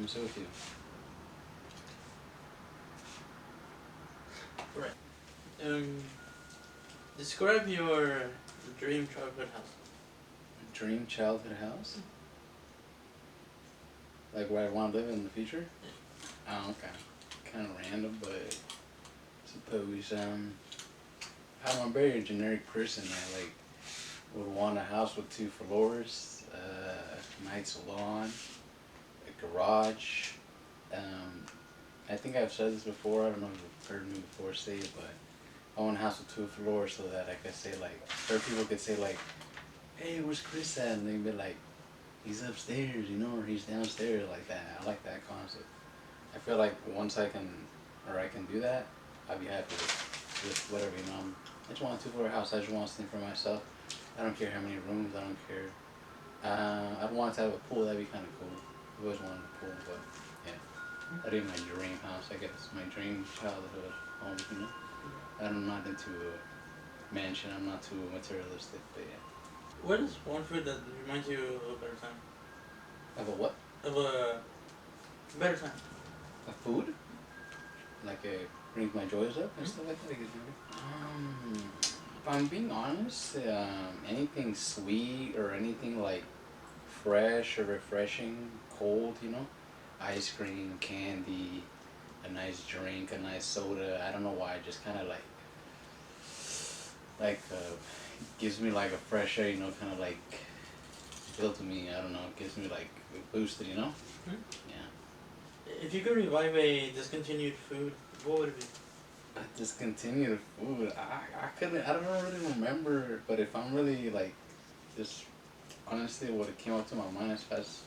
me sit with you. Right. Describe your dream childhood house. Dream childhood house? Like where I want to live in the future? Oh, okay. Kind of random, but suppose I'm a very generic person. I like would want a house with 2 floors, nice lawn, a garage. Um, I think I've said this before. I don't know if you've heard me before say it, but I want a house with 2 floors so that I could say like, or people could say like, "Hey, where's Chris at?" And they'd be like, "He's upstairs, or he's downstairs," like that. I like that concept. I feel like once I can do that, I'll be happy with whatever, I just want a 2 floor house. I just want something for myself. I don't care how many rooms. I don't care. I'd want to have a pool. That'd be kind of cool. I've always wanted a pool, but yeah, that'd be my dream house. I guess my dream childhood home. I'm not into a mansion. I'm not too materialistic, but yeah. What is one food that reminds you of a better time? Of a what? Of a better time. A food? Like it brings my joys up and stuff like that. If I'm being honest, anything sweet or anything like fresh or refreshing, cold, ice cream, candy, a nice drink, a nice soda. I don't know why. Just kind of like gives me like a fresh air. Kind of like feel to me. I don't know. Gives me like boosted. Hmm? Yeah. If you could revive a discontinued food, what would it be? Discontinued food. I couldn't. I don't really remember. But if I'm really like just honestly, what it came up to my mind as fast.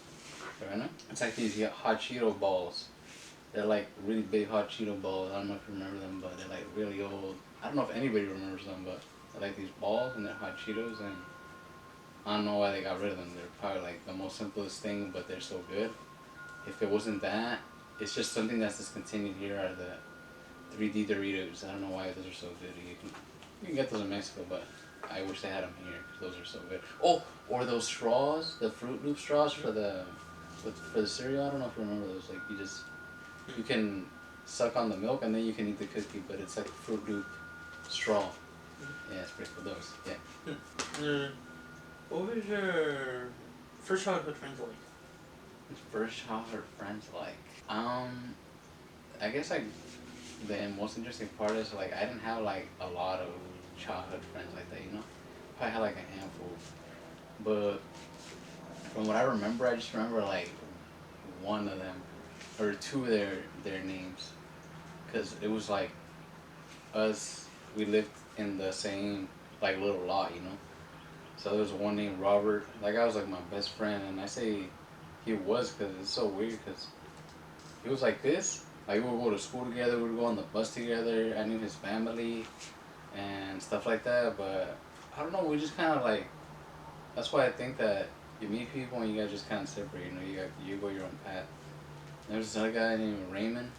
Right now, it's like these hot Cheeto balls. They're like really big hot Cheeto balls. I don't know if you remember them, but they're like really old. I don't know if anybody remembers them, but they're like these balls and they're hot Cheetos, and I don't know why they got rid of them. They're probably like the most simplest thing, but they're so good. If it wasn't that, it's just something that's discontinued here are the 3D Doritos. I don't know why those are so good. You can get those in Mexico, but I wish they had them here because those are so good. Oh, or those straws, the Fruit Loop straws for the cereal. I don't know if you remember those. Like you can suck on the milk and then you can eat the cookie, but it's like a Fruit Loop straw. Yeah, it's pretty cool. Those. Yeah. What was your first childhood friends like? First childhood friends like. I guess like the most interesting part is like I didn't have like a lot of childhood friends like that. I had like a handful, but from what I remember, I just remember like one of them or two of their names, because it was like us. We lived in the same like little lot. So there was one named Robert. That guy was like my best friend, and I say he was because it's so weird because he was like this. Like we would go to school together, we would go on the bus together. I knew his family and stuff like that, but I don't know. We just kind of like. That's why I think that you meet people and you guys just kind of separate. You go your own path. There was this other guy named Raymond.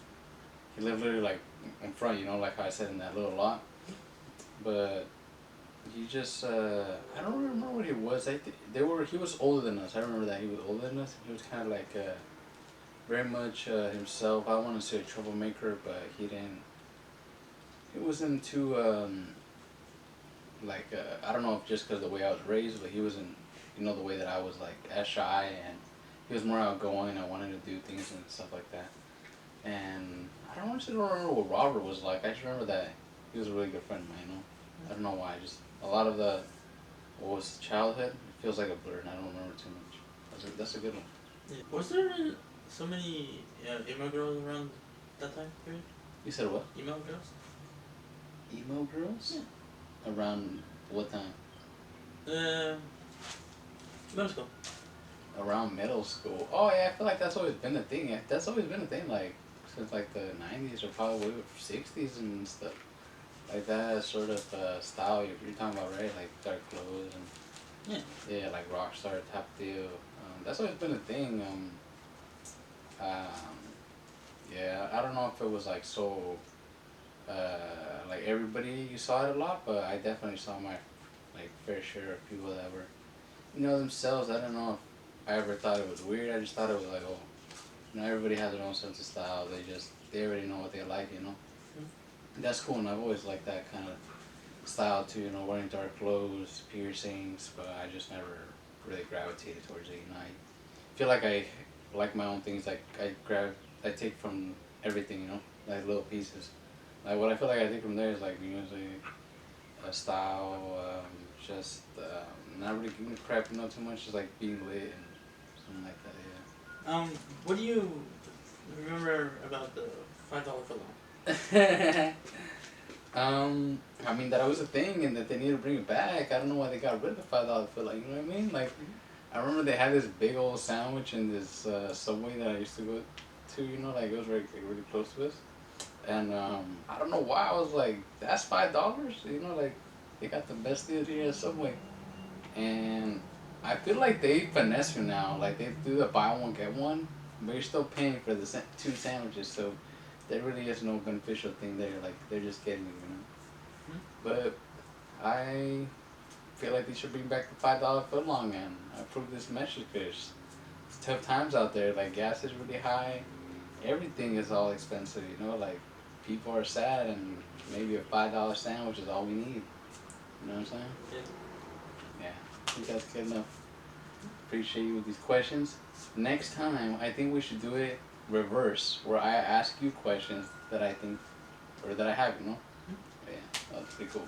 He lived literally like in front. Like how I said in that little lot. But he just I don't remember what he was. He was older than us. I remember that he was older than us. He was kind of like very much himself. I want to say a troublemaker, but he didn't. He wasn't too like I don't know if just because the way I was raised, but he wasn't the way that I was like as shy, and he was more outgoing. I wanted to do things and stuff like that. And I don't honestly don't remember what Robert was like. I just remember that he was a really good friend of mine. I don't know why. Just a lot of the what was childhood it feels like a blur, and I don't remember too much. That's a good one. Yeah. Was there so many emo girls around that time period? You said what? Emo girls? Emo girls? Yeah. Around what time? Uh, Middle school. Around middle school. Oh yeah, I feel like that's always been a thing. Yeah, that's always been a thing. Like since like the '90s or probably '60s and stuff. Like that sort of style you're talking about, right? Like dark clothes and Yeah. yeah, like rock star type deal. That's always been a thing. Um, yeah, I don't know if it was like so like everybody you saw it a lot, but I definitely saw my like fair share of people that were themselves. I don't know if I ever thought it was weird. I just thought it was like, oh, You know, everybody has their own sense of style. They already know what they like. You know, that's cool. And I've always liked that kind of style too. You know, wearing dark clothes, piercings, but I just never really gravitated towards it. You know, I feel like I like my own things. Like I take from everything. You know, like little pieces. Like what I feel like I take from there is like music, style, just not really giving a crap, you know, too much. Just like being lit and something like that. What do you remember about the $5 Yeah. I mean that was a thing, and that they need to bring it back. I don't know why they got rid of the $5 foot. Like, you know what I mean? Like, I remember they had this big old sandwich in this Subway that I used to go to. You know, like it was really close to us. And I don't know why I was like, that's $5. You know, like they got the best deal here at Subway. And I feel like they finesse you now. Like they do the buy one get one, but you're still paying for the two sandwiches. So there really is no beneficial thing there. Like they're just getting you, you know. But I feel like they should bring back the $5 footlong and approve this message because it's tough times out there. Like gas is really high, everything is all expensive. You know, like people are sad and maybe a $5 sandwich is all we need. You know what I'm saying? Yeah. Yeah, I think that's good enough. Appreciate you with these questions. Next time, I think we should do it reverse, where I ask you questions that I think, or that I have, you know? Yeah, that's pretty cool.